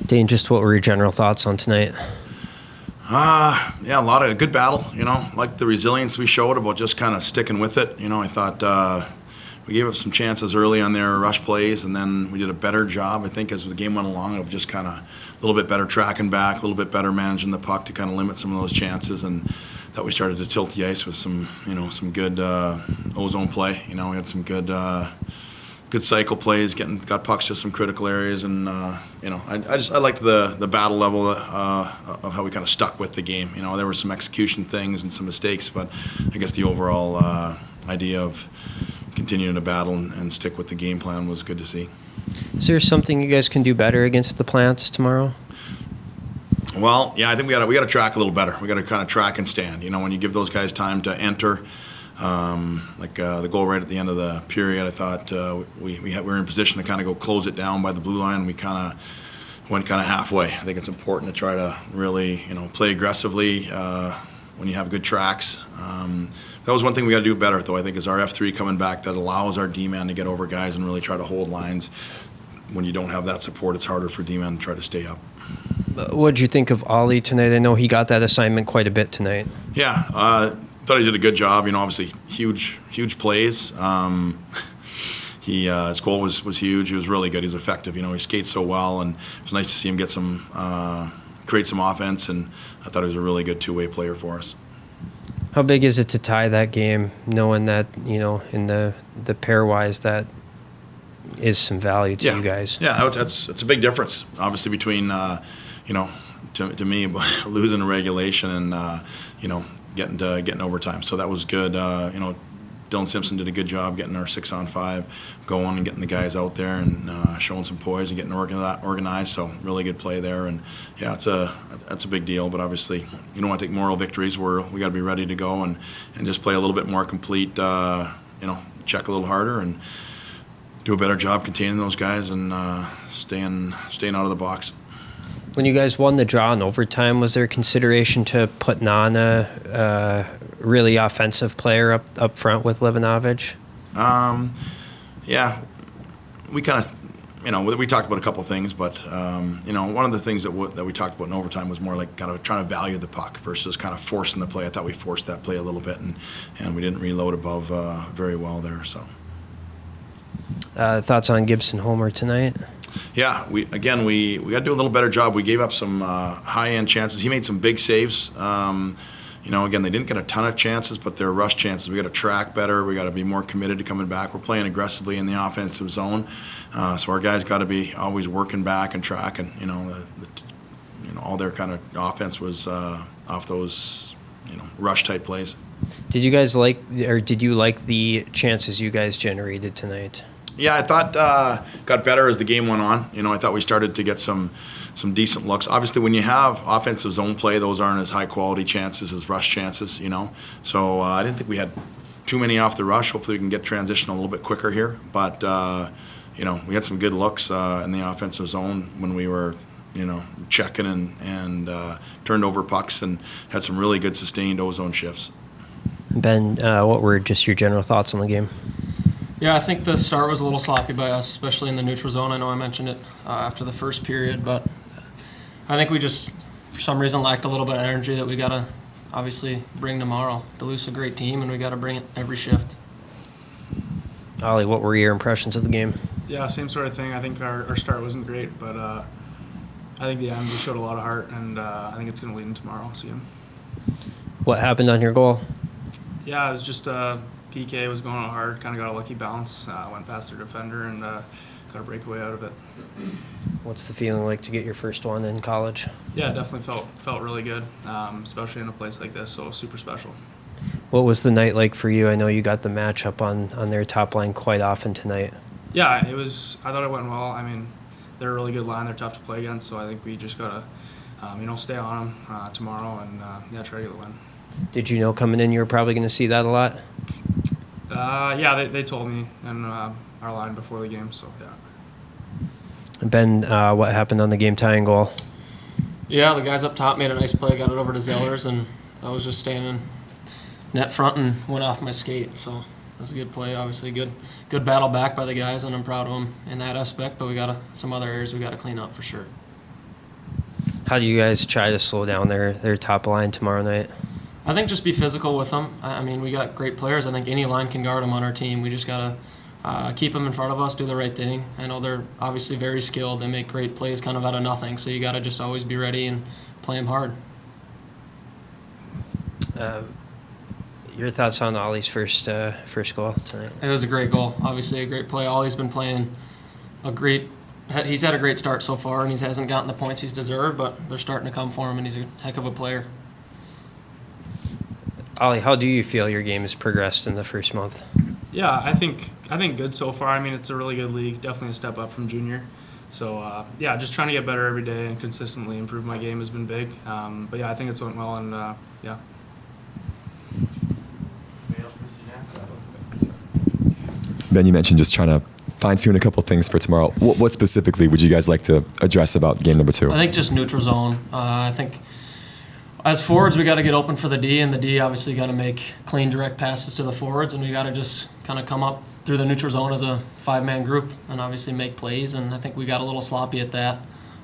Dane, just what were your general thoughts on tonight? Yeah, a lot of good battle, like the resilience we showed about just kind of sticking with it. I thought we gave up some chances early on their rush plays, and then we did a better job, I think, as the game went along, of just kind of a little bit better tracking back, a little bit better managing the puck to kind of limit some of those chances, and that we started to tilt the ice with some good ozone play. We had some good cycle plays, got pucks to some critical areas, and I liked the battle level of how we kind of stuck with the game. There were some execution things and some mistakes, but I guess the overall idea of continuing to battle and stick with the game plan was good to see. Is there something you guys can do better against the Plants tomorrow? Well, yeah, I think we got to track a little better. We got to kind of track and stand. When you give those guys time to enter. The goal right at the end of the period, I thought we were in position to kind of go close it down by the blue line. We kind of went halfway. I think it's important to try to really play aggressively when you have good tracks. That was one thing we got to do better, though, I think, is our F3 coming back that allows our D-man to get over guys and really try to hold lines. When you don't have that support, it's harder for D-man to try to stay up. What did you think of Ollie tonight? I know he got that assignment quite a bit tonight. Yeah, thought he did a good job. Obviously huge plays. His goal was huge. He was really good. He's effective. He skates so well, and it was nice to see him get create some offense. And I thought he was a really good two-way player for us. How big is it to tie that game, knowing that in the pairwise that is some value to you guys? Yeah, it's a big difference, obviously, between to me losing a regulation and getting overtime. So that was good. Dylan Simpson did a good job getting our 6-on-5 going and getting the guys out there and showing some poise and getting organized. So really good play there. And yeah, that's a big deal. But obviously, you don't want to take moral victories. We got to be ready to go and just play a little bit more complete. Check a little harder and do a better job containing those guys and staying out of the box. When you guys won the draw in overtime, was there consideration to putting on a really offensive player up front with Livanovich? Yeah, we kind of, we talked about a couple of things, but one of the things that we talked about in overtime was more like kind of trying to value the puck versus kind of forcing the play. I thought we forced that play a little bit, and we didn't reload above very well there. So, thoughts on Gibson Homer tonight? Yeah, we got to do a little better job. We gave up some high-end chances. He made some big saves. Again, they didn't get a ton of chances, but they're rush chances. We got to track better. We got to be more committed to coming back. We're playing aggressively in the offensive zone, so our guys got to be always working back and tracking. All their kind of offense was off those rush-type plays. Did you guys like the chances you guys generated tonight? Yeah, I thought got better as the game went on. I thought we started to get some decent looks. Obviously, when you have offensive zone play, those aren't as high quality chances as rush chances. So I didn't think we had too many off the rush. Hopefully, we can get transition a little bit quicker here. But we had some good looks in the offensive zone when we were checking and turned over pucks and had some really good sustained ozone shifts. Ben, what were just your general thoughts on the game? Yeah, I think the start was a little sloppy by us, especially in the neutral zone. I know I mentioned it after the first period, but I think we just, for some reason, lacked a little bit of energy that we got to obviously bring tomorrow. Duluth's a great team, and we got to bring it every shift. Ollie, what were your impressions of the game? Yeah, same sort of thing. I think our start wasn't great, but I think the end we showed a lot of heart, and I think it's going to lead in tomorrow. See him. What happened on your goal? Yeah, it was just PK was going out hard, kind of got a lucky bounce, went past their defender, and got a breakaway out of it. What's the feeling like to get your first one in college? Yeah, definitely felt really good, especially in a place like this, so super special. What was the night like for you? I know you got the matchup on their top line quite often tonight. Yeah, I thought it went well. I mean, they're a really good line. They're tough to play against, so I think we just got to, stay on them tomorrow and, try to get the win. Did you know coming in you were probably going to see that a lot? Yeah, they told me in our line before the game, so yeah. Ben, what happened on the game-tying goal? Yeah, the guys up top made a nice play, got it over to Zellers, and I was just standing net front and went off my skate. So it was a good play, obviously good battle back by the guys, and I'm proud of them in that aspect. But we got some other areas we got to clean up for sure. How do you guys try to slow down their top line tomorrow night? I think just be physical with them. I mean, we got great players. I think any line can guard them on our team. We just got to keep them in front of us, do the right thing. I know they're obviously very skilled. They make great plays kind of out of nothing, so you got to just always be ready and play them hard. Your thoughts on Ollie's first goal tonight? It was a great goal. Obviously a great play. Ollie's been playing he's had a great start so far, and he hasn't gotten the points he's deserved, but they're starting to come for him, and he's a heck of a player. Ollie, how do you feel your game has progressed in the first month? Yeah, I think good so far. I mean, it's a really good league. Definitely a step up from junior. So yeah, just trying to get better every day and consistently improve my game has been big. But yeah, I think it's went well, and yeah. Ben, you mentioned just trying to fine-tune a couple things for tomorrow. What specifically would you guys like to address about game number 2? I think just neutral zone. I think as forwards, we got to get open for the D, and the D obviously got to make clean, direct passes to the forwards, and we got to just kind of come up through the neutral zone as a 5-man group and obviously make plays, and I think we got a little sloppy at that.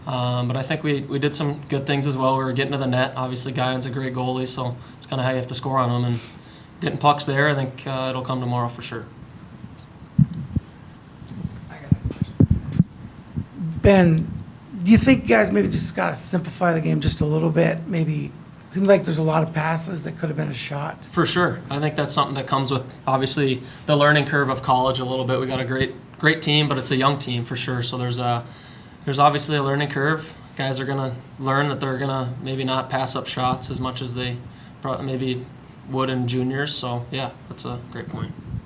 But I think we did some good things as well. We were getting to the net. Obviously, Guyon's a great goalie, so it's kind of how you have to score on him, and getting pucks there, I think it'll come tomorrow for sure. Ben, do you think you guys maybe just got to simplify the game just a little bit? Maybe seems like there's a lot of passes that could have been a shot. For sure. I think that's something that comes with, obviously, the learning curve of college a little bit. We got a great team, but it's a young team for sure. So there's obviously a learning curve. Guys are going to learn that they're going to maybe not pass up shots as much as they maybe would in juniors. So, yeah, that's a great point.